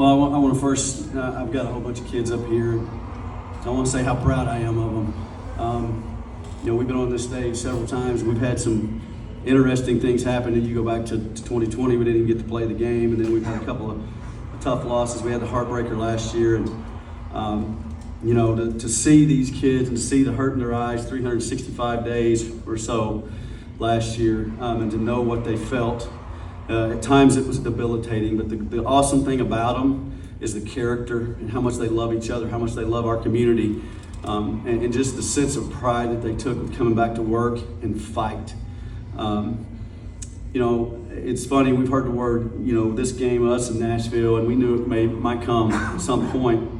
Well, I want to first, I've got a whole bunch of kids up here. I want to say how proud I am of them. We've been on this stage several times. We've had some interesting things happen. If you go back to 2020, we didn't even get to play the game. And then we've had a couple of tough losses. We had the heartbreaker last year. And, to see these kids and to see the hurt in their eyes 365 days or so last year, and to know what they felt. At times it was debilitating, but the awesome thing about them is the character and how much they love each other, how much they love our community, and just the sense of pride that they took with coming back to work and fight. It's funny, we've heard the word, this game, us in Nashville, and we knew it might come at some point.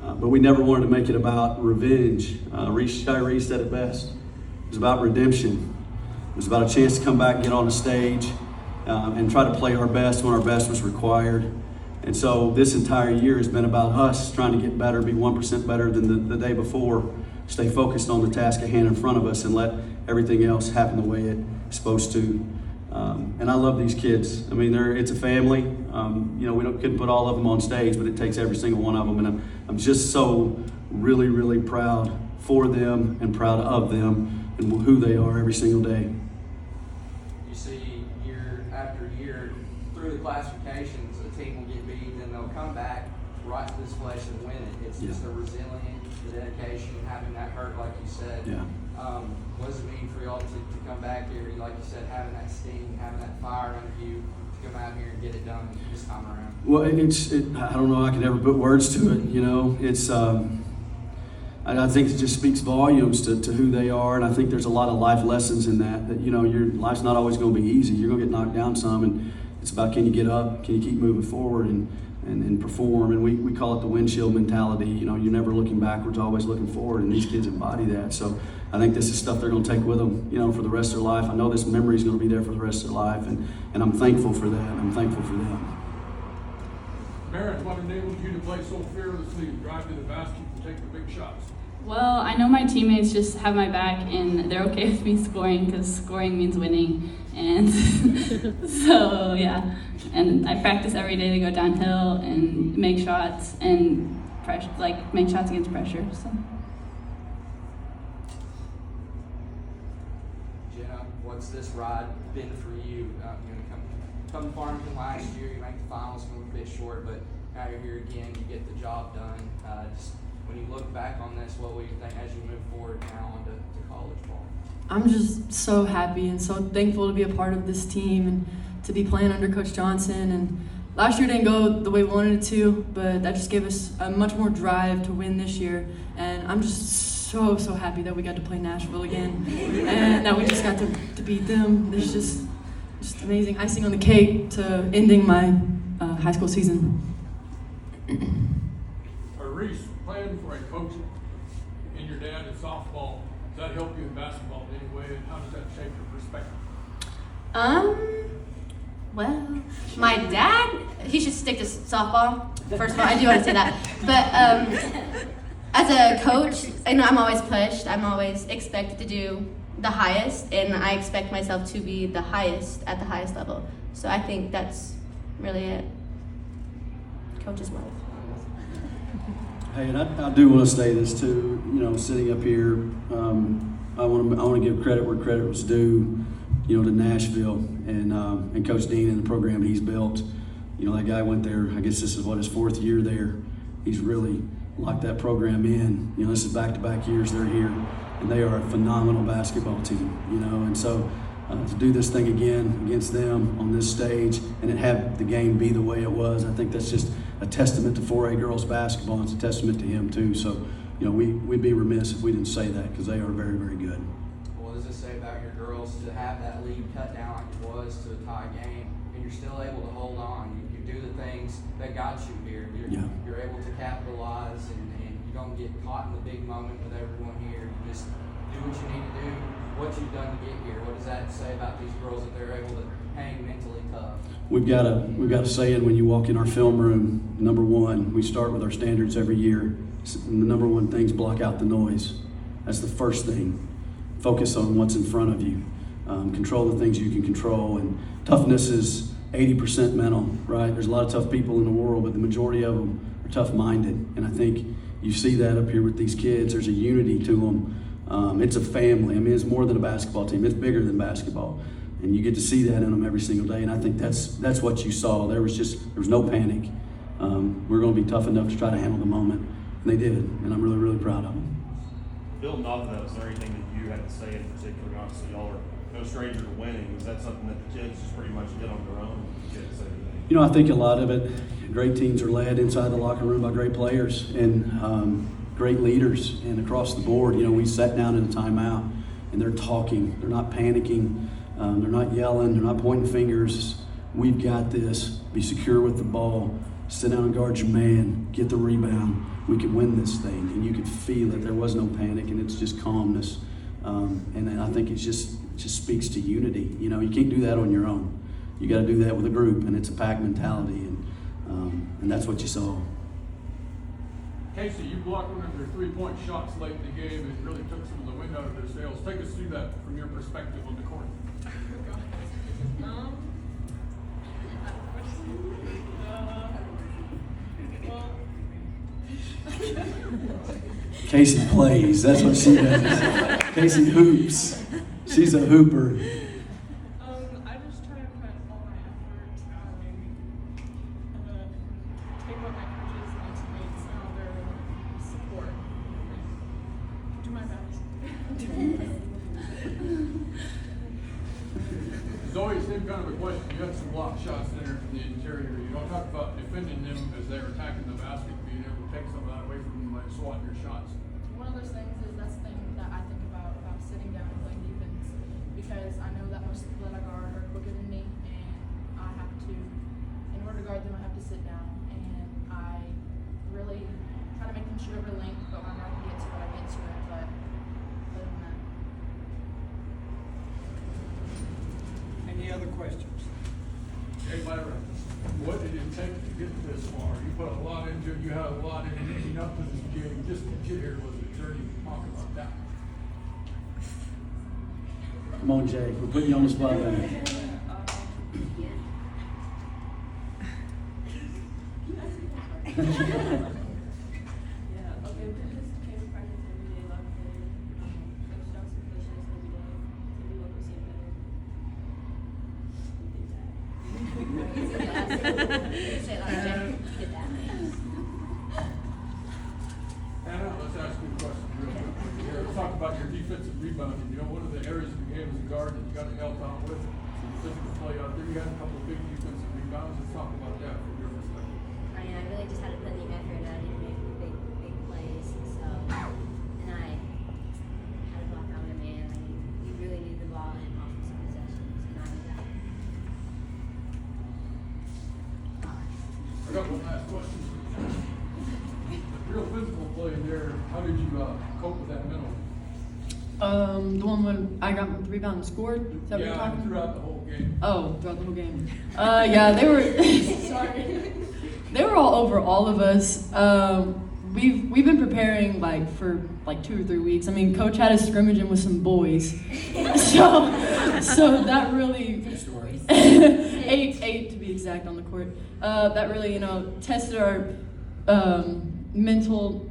But we never wanted to make it about revenge. Shiree said it best. It was about redemption. It was about a chance to come back and get on the stage and try to play our best when our best was required. And so this entire year has been about us trying to get better, be 1% better than the day before, stay focused on the task at hand in front of us and let everything else happen the way it's supposed to. And I love these kids. I mean, it's a family. We couldn't put all of them on stage, but it takes every single one of them. And I'm just so really, really proud for them and proud of them and who they are every single day. You see year after year through the classifications, a team will get beat and they'll come back right to this place and win it. It's just the resilience, the dedication, having that hurt, like you said. Yeah. What does it mean for y'all to come back here, like you said, having that sting, having that fire under you, to come out here and get it done this time around? Well, I don't know I can ever put words to it, It's, I think it just speaks volumes to who they are, and I think there's a lot of life lessons in that your life's not always going to be easy. You're going to get knocked down some, and it's about can you get up, can you keep moving forward and perform, and we call it the windshield mentality. You're never looking backwards, always looking forward, and these kids embody that. So I think this is stuff they're going to take with them, for the rest of their life. I know this memory is going to be there for the rest of their life, and I'm thankful for that. I'm thankful for them. Merritt, what enabled you to play so fearlessly, drive to the basket, and take the big shots? Well, I know my teammates just have my back and they're okay with me scoring because scoring means winning. And so, yeah. And I practice every day to go downhill and make shots and make shots against pressure. So. Jenna, what's this ride been for you? Come to Farmington last year, you make the finals, a bit short, but now you're here again, you get the job done. When you look back on this, what will you think as you move forward now onto college ball? I'm just so happy and so thankful to be a part of this team and to be playing under Coach Johnson. And last year didn't go the way we wanted it to, but that just gave us a much more drive to win this year. And I'm just so happy that we got to play Nashville again and that we just got to beat them. It's just amazing. Icing on the cake to ending my high school season. Reese, playing for a coach and your dad in softball, does that help you in basketball in any way, and how does that shape your perspective? Well, my dad, he should stick to softball. First of all, I do want to say that. But as a coach, I'm always pushed. I'm always expected to do the highest, and I expect myself to be the highest at the highest level. So I think that's really it. Coach's life. Hey, and I do want to say this too. Sitting up here, I want to give credit where credit was due. To Nashville and Coach Dean and the program he's built. That guy went there. I guess this is his fourth year there. He's really locked that program in. This is back-to-back years they're here, and they are a phenomenal basketball team. And so to do this thing again against them on this stage and then have the game be the way it was, I think that's just a testament to 4A girls basketball. It's a testament to him too. So, we'd be remiss if we didn't say that because they are very, very good. What does it say about your girls to have that lead cut down like it was to a tie game, and you're still able to hold on? You do the things that got you here. You're able to capitalize, and you don't get caught in the big moment with everyone here. You just do what you need to do, what you've done to get here. What does that say about these girls that they're able to hang mentally tough? We've got a saying when you walk in our film room. Number one, we start with our standards every year. The number one thing is block out the noise. That's the first thing. Focus on what's in front of you. Control the things you can control. And toughness is 80% mental, right? There's a lot of tough people in the world, but the majority of them are tough-minded. And I think you see that up here with these kids. There's a unity to them. It's a family. I mean, it's more than a basketball team. It's bigger than basketball. And you get to see that in them every single day. And I think that's what you saw. There was no panic. We're going to be tough enough to try to handle the moment. And they did. And I'm really, really proud of them. Building off of that, was there anything that you had to say in particular? Obviously, y'all are no stranger to winning. Was that something that the kids just pretty much did on their own? You had to say anything? You know, I think a lot of it, great teams are led inside the locker room by great players and great leaders. And across the board, you know, we sat down in a timeout and they're talking. They're not panicking. They're not yelling. They're not pointing fingers. We've got this. Be secure with the ball. Sit down and guard your man. Get the rebound. We could win this thing. And you could feel it. There was no panic, and it's just calmness. And then I think it just speaks to unity. You know, you can't do that on your own. You got to do that with a group, and it's a pack mentality, and that's what you saw. Casey, you blocked one of their three-point shots late in the game and really took some of the wind out of their sails. Take us through that from your perspective on the court. Casey plays. That's what she does. Casey hoops. She's a hooper. I just try to put all my effort, take what my coaches and my teammates and all their support. Do my best. Zoe, same kind of a question. You had some block shots there from the interior. You don't talk about defending them as they're attacking the basket, being able to take some of that away from them by swatting your shots. One of those things is that's the thing that I think about sitting down and playing defense, because I know that most people that I guard are quicker than me, and I have to, in order to guard them, I have to sit down, and I really try to make them shoot over the length, but when I can get to it, I get to it, but other than that. Any other questions? Hey, Myra, what did it take to get this far? You put a lot into it. You had a lot in it leading up to this game. Just to get here was a journey. Talk about that. Come on, Jay. We're putting you on the spot, man. Anna, let's ask you a question real quick. Here, let's talk about your defensive rebounding. You know, one of the areas of the game as a guard that you got to help out with, some physical play out there. You had a couple of big defensive rebounds. Let's talk about that from your perspective. I mean, I really just had to put in the effort. I didn't make big plays. So, and I had to block out my man. I mean, we really needed the ball in offensive possessions, and I did that. I got one last question. The real physical play there, how did you cope with that mental? The one when I got the rebound and scored. Is that what you're Yeah, talking about? throughout the whole game. Oh, throughout the whole game. Yeah, they were. Sorry. They were all over all of us. We've been preparing for 2 or 3 weeks. I mean, Coach had us scrimmaging with some boys, so that really eight to be exact on the court. That really tested our mental.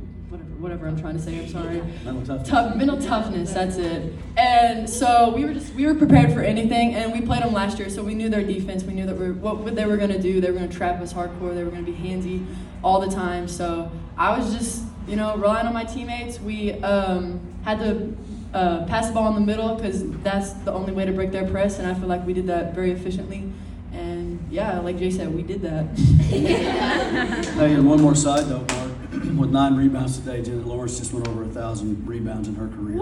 Whatever I'm trying to say, I'm sorry. Mental toughness. Mental toughness, that's it. And so we were prepared for anything, and we played them last year, so we knew their defense. We knew that what they were going to do. They were going to trap us hardcore. They were going to be handsy all the time. So I was just, relying on my teammates. We had to pass the ball in the middle because that's the only way to break their press, and I feel like we did that very efficiently. And yeah, like Jay said, we did that. Hey, and one more side note, Mark. With 9 rebounds today, Janet Lawrence just went over 1,000 rebounds in her career.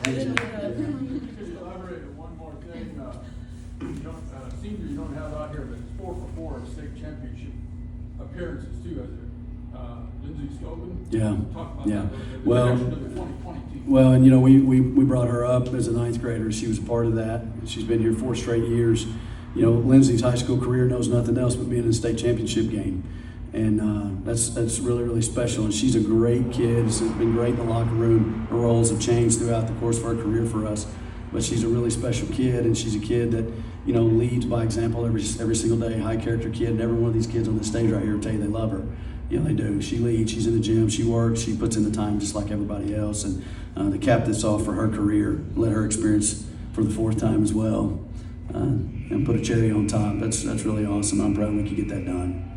Just elaborate on one more thing. Senior you don't have out here, but it's 4 for 4 of state championship appearances too, as Lindsay Scobin. Yeah. Talk about Yeah. that a little bit. Well, The connection to the 2020 team. Well, and we brought her up as a 9th grader. She was a part of that. She's been here 4 straight years. Lindsay's high school career knows nothing else but being in the state championship game. And that's really, really special. And she's a great kid. She's been great in the locker room. Her roles have changed throughout the course of her career for us. but she's a really special kid, and she's a kid that, you know, leads by example every single day. High character kid, and every one of these kids on the stage right here will tell you they love her. You know, they do. She leads. She's in the gym. She works. She puts in the time just like everybody else. And to cap this off for her career, let her experience for the 4th time as well, and put a cherry on top. That's really awesome. I'm proud we could get that done.